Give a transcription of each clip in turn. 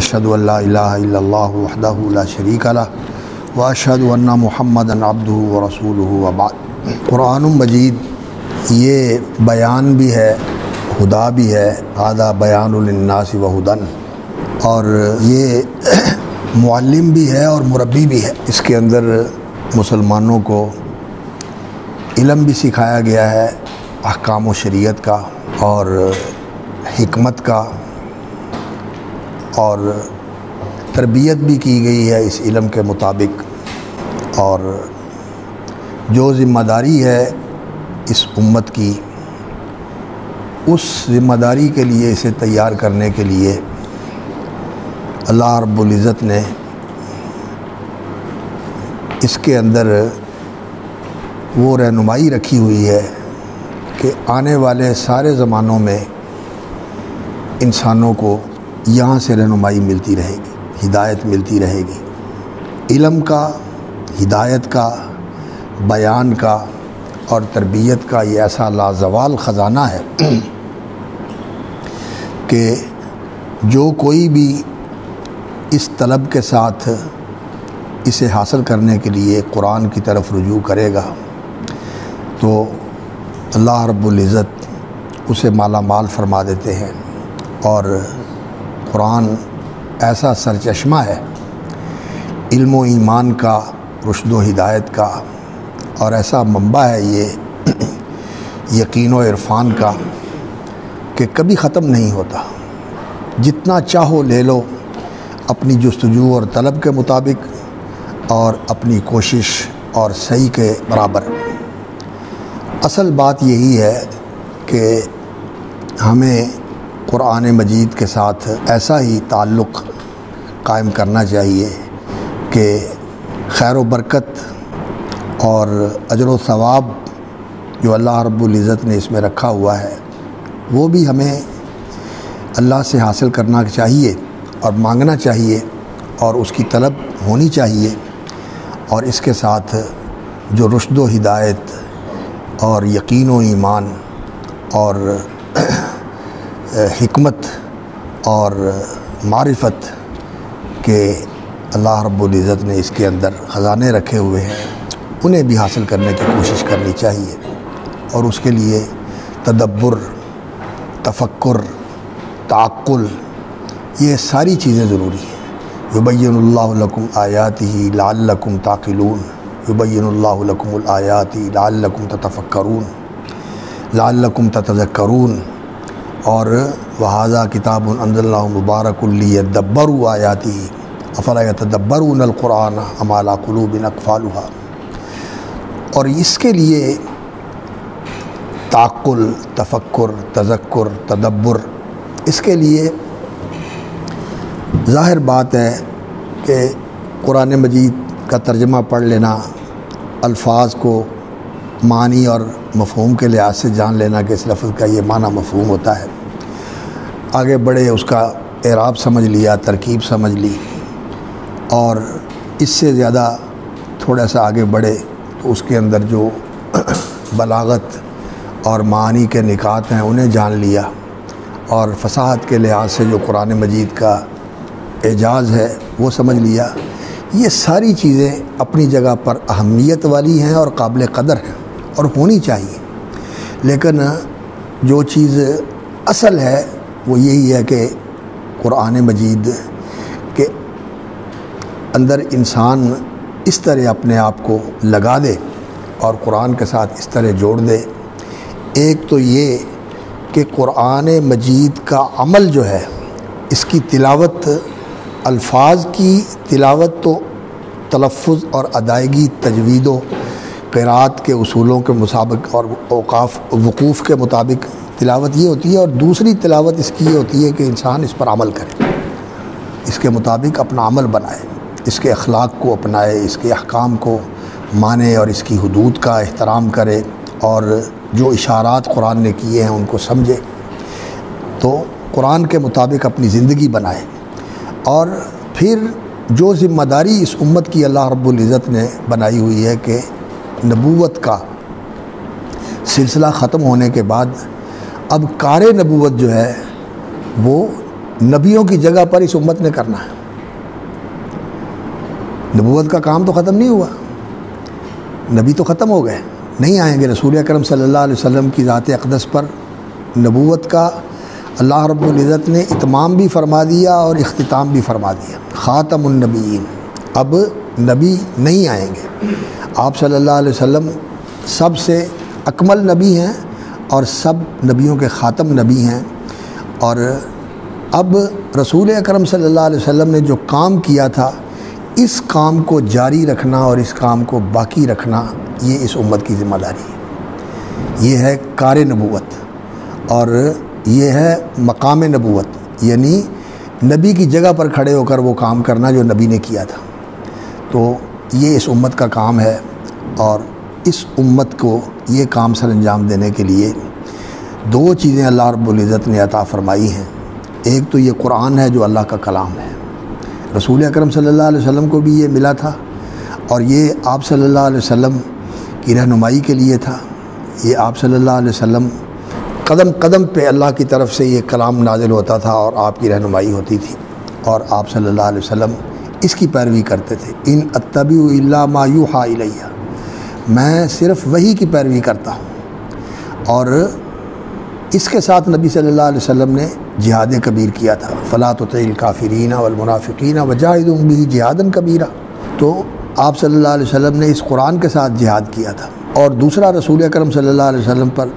اشہد ان لا الہ الا اللہ وحدہ لا شریک لہ واشہد ان محمدً عبدہ ورسولہ وبعد۔ قرآن مجید یہ بیان بھی ہے، ہدا بھی ہے، ھذا بیان للناس وہدی، اور یہ معلم بھی ہے اور مربی بھی ہے۔ اس کے اندر مسلمانوں کو علم بھی سکھایا گیا ہے، احکام و شریعت کا اور حکمت کا، اور تربیت بھی کی گئی ہے اس علم کے مطابق، اور جو ذمہ داری ہے اس امت کی، اس ذمہ داری کے لیے اسے تیار کرنے کے لیے اللہ رب العزت نے اس کے اندر وہ رہنمائی رکھی ہوئی ہے کہ آنے والے سارے زمانوں میں انسانوں کو یہاں سے رہنمائی ملتی رہے گی، ہدایت ملتی رہے گی۔ علم کا، ہدایت کا، بیان کا اور تربیت کا یہ ایسا لازوال خزانہ ہے کہ جو کوئی بھی اس طلب کے ساتھ اسے حاصل کرنے کے لیے قرآن کی طرف رجوع کرے گا تو اللہ رب العزت اسے مالا مال فرما دیتے ہیں، اور قرآن ایسا سرچشمہ ہے علم و ایمان کا، رشد و ہدایت کا، اور ایسا منبع ہے یہ یقین و عرفان کا کہ کبھی ختم نہیں ہوتا۔ جتنا چاہو لے لو اپنی جستجو اور طلب کے مطابق اور اپنی کوشش اور سعی کے برابر۔ اصل بات یہی ہے کہ ہمیں قرآن مجید کے ساتھ ایسا ہی تعلق قائم کرنا چاہیے کہ خیر و برکت اور اجر و ثواب جو اللہ رب العزت نے اس میں رکھا ہوا ہے وہ بھی ہمیں اللہ سے حاصل کرنا چاہیے اور مانگنا چاہیے اور اس کی طلب ہونی چاہیے، اور اس کے ساتھ جو رشد و ہدایت اور یقین و ایمان اور حکمت اور معرفت کے اللہ رب العزت نے اس کے اندر خزانے رکھے ہوئے ہیں، انہیں بھی حاصل کرنے کی کوشش کرنی چاہیے، اور اس کے لیے تدبر، تفکر، تعقل، یہ ساری چیزیں ضروری ہیں۔ یبین اللہ لکم آیاتہ لعلکم تعقلون، یبین اللہ لکم الآیات لعلکم تتفکرون، لعلکم تتذکرون، اور وَهَذَا کتاب انزلناہ مبارک لیدبروا آیاتہ افلا یتدبرون القرآن ام علی قلوب اقفالها۔ اور اس کے لیے تعقل، تفکر، تذکر، تدبر، اس کے لیے ظاہر بات ہے کہ قرآن مجید کا ترجمہ پڑھ لینا، الفاظ کو معنی اور مفہوم کے لحاظ سے جان لینا کہ اس لفظ کا یہ معنی مفہوم ہوتا ہے، آگے بڑھے اس کا اعراب سمجھ لیا، ترکیب سمجھ لی، اور اس سے زیادہ تھوڑا سا آگے بڑھے تو اس کے اندر جو بلاغت اور معانی کے نکات ہیں انہیں جان لیا، اور فصاحت کے لحاظ سے جو قرآن مجید کا اعجاز ہے وہ سمجھ لیا۔ یہ ساری چیزیں اپنی جگہ پر اہمیت والی ہیں اور قابل قدر ہیں اور ہونی چاہیے، لیکن جو چیز اصل ہے وہ یہی ہے کہ قرآن مجید کے اندر انسان اس طرح اپنے آپ کو لگا دے اور قرآن کے ساتھ اس طرح جوڑ دے۔ ایک تو یہ کہ قرآن مجید کا عمل جو ہے، اس کی تلاوت، الفاظ کی تلاوت تو تلفظ اور ادائیگی، تجوید و قراءت کے اصولوں کے مطابق اور اوقاف وقوف کے مطابق تلاوت یہ ہوتی ہے، اور دوسری تلاوت اس کی یہ ہوتی ہے کہ انسان اس پر عمل کرے، اس کے مطابق اپنا عمل بنائے، اس کے اخلاق کو اپنائے، اس کے احکام کو مانے اور اس کی حدود کا احترام کرے، اور جو اشارات قرآن نے کیے ہیں ان کو سمجھے، تو قرآن کے مطابق اپنی زندگی بنائے۔ اور پھر جو ذمہ داری اس امت کی اللہ رب العزت نے بنائی ہوئی ہے کہ نبوت کا سلسلہ ختم ہونے کے بعد اب کار نبوت جو ہے وہ نبیوں کی جگہ پر اس امت نے کرنا ہے۔ نبوت کا کام تو ختم نہیں ہوا، نبی تو ختم ہو گئے، نہیں آئیں گے۔ رسول اکرم صلی اللہ علیہ وسلم کی ذات اقدس پر نبوت کا اللہ رب العزت نے اتمام بھی فرما دیا اور اختتام بھی فرما دیا۔ خاتم النبیین، اب نبی نہیں آئیں گے۔ آپ صلی اللہ علیہ وسلم سب سے اکمل نبی ہیں اور سب نبیوں کے خاتم نبی ہیں، اور اب رسول اکرم صلی اللہ علیہ وسلم نے جو کام کیا تھا اس کام کو جاری رکھنا اور اس کام کو باقی رکھنا یہ اس امت کی ذمہ داری ہے۔ یہ ہے کار نبوت اور یہ ہے مقام نبوت، یعنی نبی کی جگہ پر کھڑے ہو کر وہ کام کرنا جو نبی نے کیا تھا۔ تو یہ اس امت کا کام ہے، اور اس امت کو یہ کام سر انجام دینے کے لیے دو چیزیں اللہ رب العزت نے عطا فرمائی ہیں۔ ایک تو یہ قرآن ہے جو اللہ کا کلام ہے، رسول اکرم صلی اللہ علیہ وسلم کو بھی یہ ملا تھا، اور یہ آپ صلی اللہ علیہ وسلم کی رہنمائی کے لیے تھا۔ یہ آپ صلی اللہ علیہ وسلم قدم قدم پہ اللہ کی طرف سے یہ کلام نازل ہوتا تھا اور آپ کی رہنمائی ہوتی تھی، اور آپ صلی اللہ علیہ وسلم اس کی پیروی کرتے تھے۔ ان اتبع الا ما یوحی الیہ، میں صرف وحی کی پیروی کرتا ہوں۔ اور اس کے ساتھ نبی صلی اللہ علیہ وسلم نے جہاد کبیر کیا تھا، فلا تطع الکافرین والمنافقین وجاہدہم بہ جہادا کبیرا۔ تو آپ صلی اللہ علیہ وسلم نے اس قرآن کے ساتھ جہاد کیا تھا۔ اور دوسرا، رسول اکرم صلی اللہ علیہ وسلم پر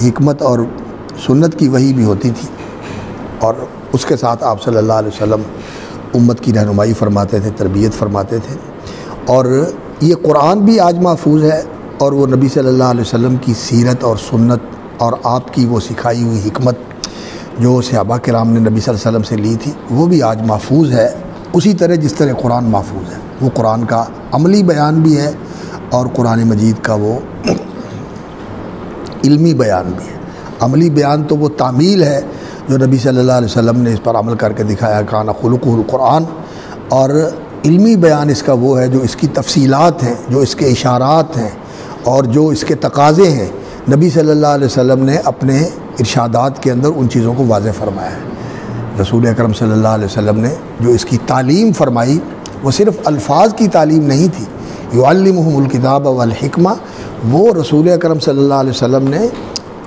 حکمت اور سنت کی وحی بھی ہوتی تھی، اور اس کے ساتھ آپ صلی اللہ علیہ وسلم امت کی رہنمائی فرماتے تھے، تربیت فرماتے تھے۔ اور یہ قرآن بھی آج محفوظ ہے، اور وہ نبی صلی اللہ علیہ وسلم کی سیرت اور سنت اور آپ کی وہ سکھائی ہوئی حکمت جو صحابہ کرام نے نبی صلی اللہ علیہ وسلم سے لی تھی وہ بھی آج محفوظ ہے، اسی طرح جس طرح قرآن محفوظ ہے۔ وہ قرآن کا عملی بیان بھی ہے اور قرآن مجید کا وہ علمی بیان بھی ہے۔ عملی بیان تو وہ تعمیل ہے جو نبی صلی اللہ علیہ وسلم نے اس پر عمل کر کے دکھایا، کان خلقہ القرآن، اور علمی بیان اس کا وہ ہے جو اس کی تفصیلات ہیں، جو اس کے اشارات ہیں اور جو اس کے تقاضے ہیں، نبی صلی اللہ علیہ وسلم نے اپنے ارشادات کے اندر ان چیزوں کو واضح فرمایا ہے۔ رسول اکرم صلی اللہ علیہ وسلم نے جو اس کی تعلیم فرمائی وہ صرف الفاظ کی تعلیم نہیں تھی، یعلمہم الکتاب والحکمہ، وہ رسول اکرم صلی اللہ علیہ وسلم نے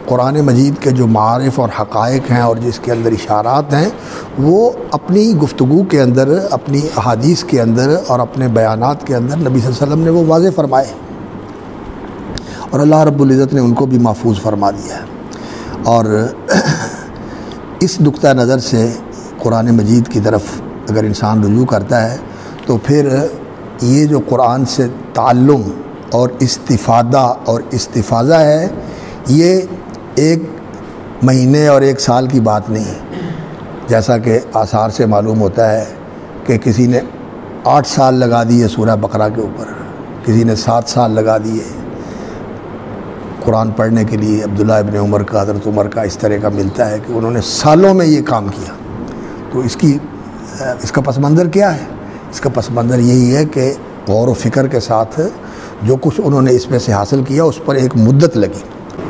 قرآن مجید کے جو معارف اور حقائق ہیں اور جس کے اندر اشارات ہیں وہ اپنی گفتگو کے اندر، اپنی احادیث کے اندر اور اپنے بیانات کے اندر نبی صلی اللہ علیہ وسلم نے وہ واضح فرمائے، اور اللہ رب العزت نے ان کو بھی محفوظ فرما دیا ہے۔ اور اس نقطہ نظر سے قرآن مجید کی طرف اگر انسان رجوع کرتا ہے تو پھر یہ جو قرآن سے تعلم اور استفادہ اور استفاضہ ہے یہ ایک مہینے اور ایک سال کی بات نہیں ہے، جیسا کہ آثار سے معلوم ہوتا ہے کہ کسی نے 8 سال لگا دیے سورہ بقرہ کے اوپر، کسی نے 7 سال لگا دیے قرآن پڑھنے کے لیے۔ عبداللہ ابن عمر کا، حضرت عمر کا اس طرح کا ملتا ہے کہ انہوں نے سالوں میں یہ کام کیا۔ تو اس کا پس منظر کیا ہے؟ اس کا پس منظر یہی ہے کہ غور و فکر کے ساتھ جو کچھ انہوں نے اس میں سے حاصل کیا اس پر ایک مدت لگی،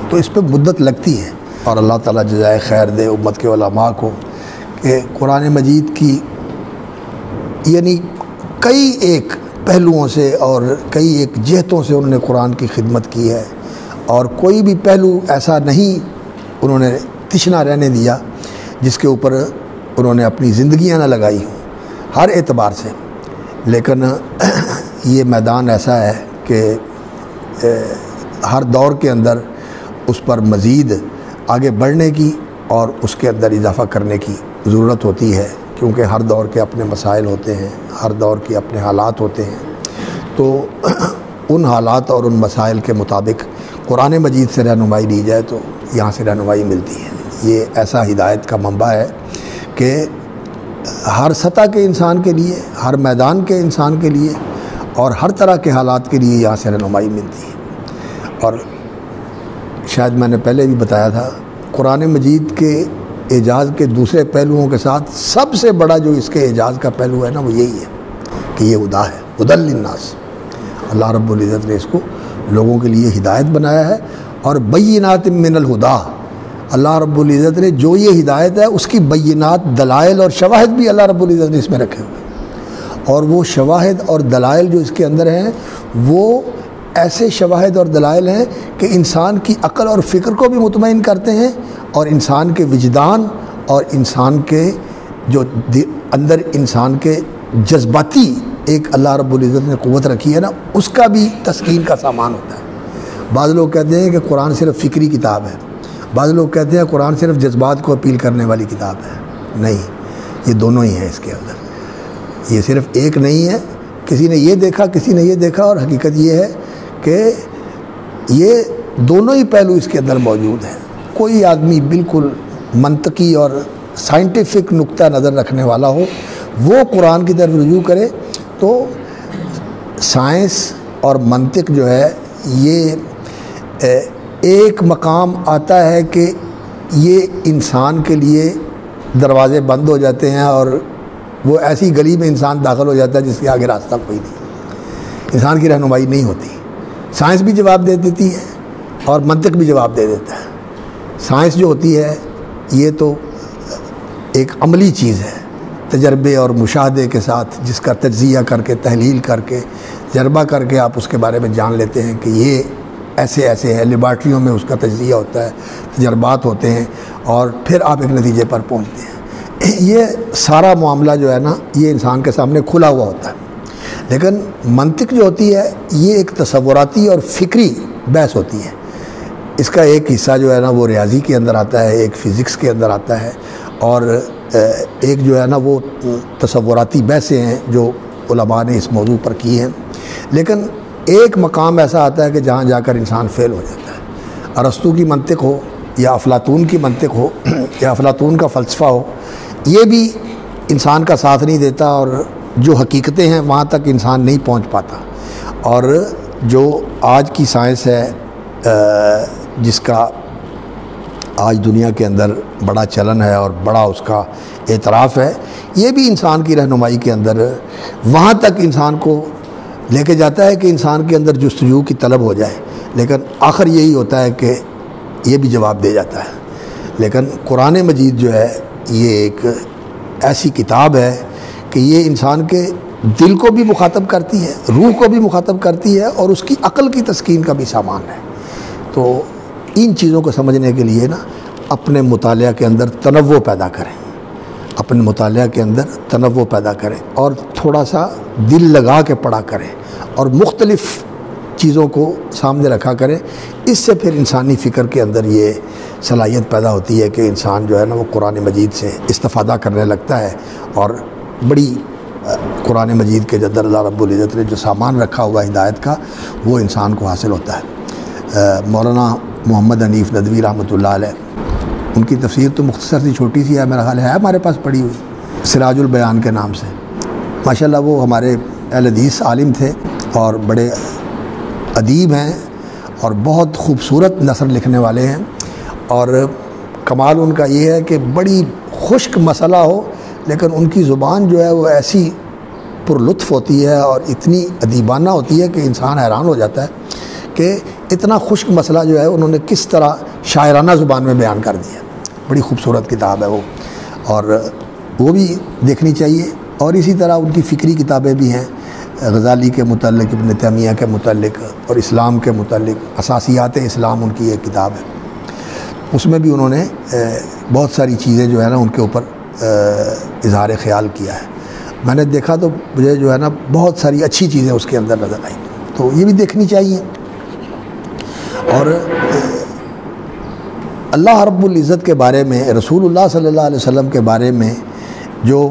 تو اس پہ مدت لگتی ہے۔ اور اللہ تعالیٰ جزائے خیر دے امت کے علماء کو کہ قرآن مجید کی یعنی کئی ایک پہلوؤں سے اور کئی ایک جہتوں سے انہوں نے قرآن کی خدمت کی ہے، اور کوئی بھی پہلو ایسا نہیں انہوں نے تشنا رہنے دیا جس کے اوپر انہوں نے اپنی زندگیاں نہ لگائی ہوں ہر اعتبار سے۔ لیکن یہ میدان ایسا ہے کہ ہر دور کے اندر اس پر مزید آگے بڑھنے کی اور اس کے اندر اضافہ کرنے کی ضرورت ہوتی ہے، کیونکہ ہر دور کے اپنے مسائل ہوتے ہیں، ہر دور کے اپنے حالات ہوتے ہیں۔ تو ان حالات اور ان مسائل کے مطابق قرآن مجید سے رہنمائی لی جائے تو یہاں سے رہنمائی ملتی ہے۔ یہ ایسا ہدایت کا منبع ہے کہ ہر سطح کے انسان کے لیے، ہر میدان کے انسان کے لیے اور ہر طرح کے حالات کے لیے یہاں سے رہنمائی ملتی ہے۔ اور شاید میں نے پہلے بھی بتایا تھا، قرآن مجید کے اعجاز کے دوسرے پہلوؤں کے ساتھ سب سے بڑا جو اس کے اعجاز کا پہلو ہے نا وہ یہی ہے کہ یہ ہدا ہے، ہدی للناس۔ اللہ رب العزت نے اس کو لوگوں کے لیے ہدایت بنایا ہے، اور بینات من الہدا، اللہ رب العزت نے جو یہ ہدایت ہے اس کی بینات دلائل اور شواہد بھی اللہ رب العزت نے اس میں رکھے ہوئے، اور وہ شواہد اور دلائل جو اس کے اندر ہیں وہ ایسے شواہد اور دلائل ہیں کہ انسان کی عقل اور فکر کو بھی مطمئن کرتے ہیں، اور انسان کے وجدان اور انسان کے جو اندر انسان کے جذباتی ایک اللہ رب العزت نے قوت رکھی ہے نا، اس کا بھی تسکین کا سامان ہوتا ہے۔ بعض لوگ کہتے ہیں کہ قرآن صرف فکری کتاب ہے، بعض لوگ کہتے ہیں قرآن صرف جذبات کو اپیل کرنے والی کتاب ہے۔ نہیں، یہ دونوں ہی ہیں اس کے اندر، یہ صرف ایک نہیں ہے۔ کسی نے یہ دیکھا، کسی نے یہ دیکھا، اور حقیقت یہ ہے کہ یہ دونوں ہی پہلو اس کے اندر موجود ہیں۔ کوئی آدمی بالکل منطقی اور سائنٹیفک نقطہ نظر رکھنے والا ہو، وہ قرآن کی طرف رجوع کرے تو سائنس اور منطق جو ہے یہ ایک مقام آتا ہے کہ یہ انسان کے لیے دروازے بند ہو جاتے ہیں، اور وہ ایسی گلی میں انسان داخل ہو جاتا ہے جس کے آگے راستہ کوئی نہیں، انسان کی رہنمائی نہیں ہوتی۔ سائنس بھی جواب دے دیتی ہے اور منطق بھی جواب دے دیتا ہے۔ سائنس جو ہوتی ہے یہ تو ایک عملی چیز ہے، تجربے اور مشاہدے کے ساتھ، جس کا تجزیہ کر کے، تحلیل کر کے، تجربہ کر کے آپ اس کے بارے میں جان لیتے ہیں کہ یہ ایسے ایسے ہے۔ لیبارٹریوں میں اس کا تجزیہ ہوتا ہے، تجربات ہوتے ہیں، اور پھر آپ ایک نتیجے پر پہنچتے ہیں۔ یہ سارا معاملہ جو ہے نا یہ انسان کے سامنے کھلا ہوا ہوتا ہے، لیکن منطق جو ہوتی ہے یہ ایک تصوراتی اور فکری بحث ہوتی ہے۔ اس کا ایک حصہ جو ہے نا وہ ریاضی کے اندر آتا ہے، ایک فزکس کے اندر آتا ہے، اور ایک جو ہے نا وہ تصوراتی بحثیں ہیں جو علماء نے اس موضوع پر کی ہیں۔ لیکن ایک مقام ایسا آتا ہے کہ جہاں جا کر انسان فیل ہو جاتا ہے۔ ارسطو کی منطق ہو یا افلاطون کی منطق ہو یا افلاطون کا فلسفہ ہو، یہ بھی انسان کا ساتھ نہیں دیتا، اور جو حقیقتیں ہیں وہاں تک انسان نہیں پہنچ پاتا۔ اور جو آج کی سائنس ہے جس کا آج دنیا کے اندر بڑا چلن ہے اور بڑا اس کا اعتراف ہے، یہ بھی انسان کی رہنمائی کے اندر وہاں تک انسان کو لے کے جاتا ہے کہ انسان کے اندر جستجو کی طلب ہو جائے، لیکن آخر یہی ہوتا ہے کہ یہ بھی جواب دے جاتا ہے۔ لیکن قرآن مجید جو ہے یہ ایک ایسی کتاب ہے کہ یہ انسان کے دل کو بھی مخاطب کرتی ہے، روح کو بھی مخاطب کرتی ہے، اور اس کی عقل کی تسکین کا بھی سامان ہے۔ تو ان چیزوں کو سمجھنے کے لیے نا اپنے مطالعہ کے اندر تنوع پیدا کریں، اپنے مطالعہ کے اندر تنوع پیدا کریں، اور تھوڑا سا دل لگا کے پڑھا کریں، اور مختلف چیزوں کو سامنے رکھا کریں۔ اس سے پھر انسانی فکر کے اندر یہ صلاحیت پیدا ہوتی ہے کہ انسان جو ہے نا وہ قرآن مجید سے استفادہ کرنے لگتا ہے، اور بڑی قرآن مجید کے اندر اللہ رب العزت نے جو سامان رکھا ہوا ہدایت کا وہ انسان کو حاصل ہوتا ہے۔ مولانا محمد حنیف ندوی رحمۃ اللہ علیہ، ان کی تفسیر تو مختصر سی چھوٹی سی ہے، میرا خیال ہے ہمارے پاس پڑھی ہوئی، سراج البیان کے نام سے۔ ماشاءاللہ وہ ہمارے اہل حدیث عالم تھے اور بڑے ادیب ہیں، اور بہت خوبصورت نثر لکھنے والے ہیں، اور کمال ان کا یہ ہے کہ بڑی خشک مسئلہ ہو لیکن ان کی زبان جو ہے وہ ایسی پر لطف ہوتی ہے اور اتنی ادیبانہ ہوتی ہے کہ انسان حیران ہو جاتا ہے کہ اتنا خشک مسئلہ جو ہے انہوں نے کس طرح شاعرانہ زبان میں بیان کر دیا۔ بڑی خوبصورت کتاب ہے وہ، اور وہ بھی دیکھنی چاہیے۔ اور اسی طرح ان کی فکری کتابیں بھی ہیں، غزالی کے متعلق، ابن تیمیہ کے متعلق، اور اسلام کے متعلق اساسیات اسلام ان کی ایک کتاب ہے۔ اس میں بھی انہوں نے بہت ساری چیزیں جو ہے نا ان کے اوپر اظہار خیال کیا ہے۔ میں نے دیکھا تو مجھے جو ہے نا بہت ساری اچھی چیزیں اس کے اندر نظر آئیں، تو یہ بھی دیکھنی چاہیے۔ اور اللہ رب العزت کے بارے میں، رسول اللہ صلی اللہ علیہ وسلم کے بارے میں جو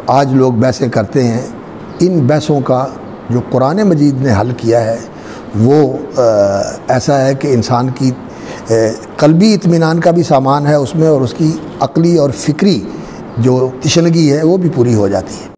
آج لوگ بحثیں کرتے ہیں، ان بحثوں کا جو قرآن مجید نے حل کیا ہے وہ ایسا ہے کہ انسان کی قلبی اطمینان کا بھی سامان ہے اس میں، اور اس کی عقلی اور فکری جو تشنگی ہے وہ بھی پوری ہو جاتی ہے۔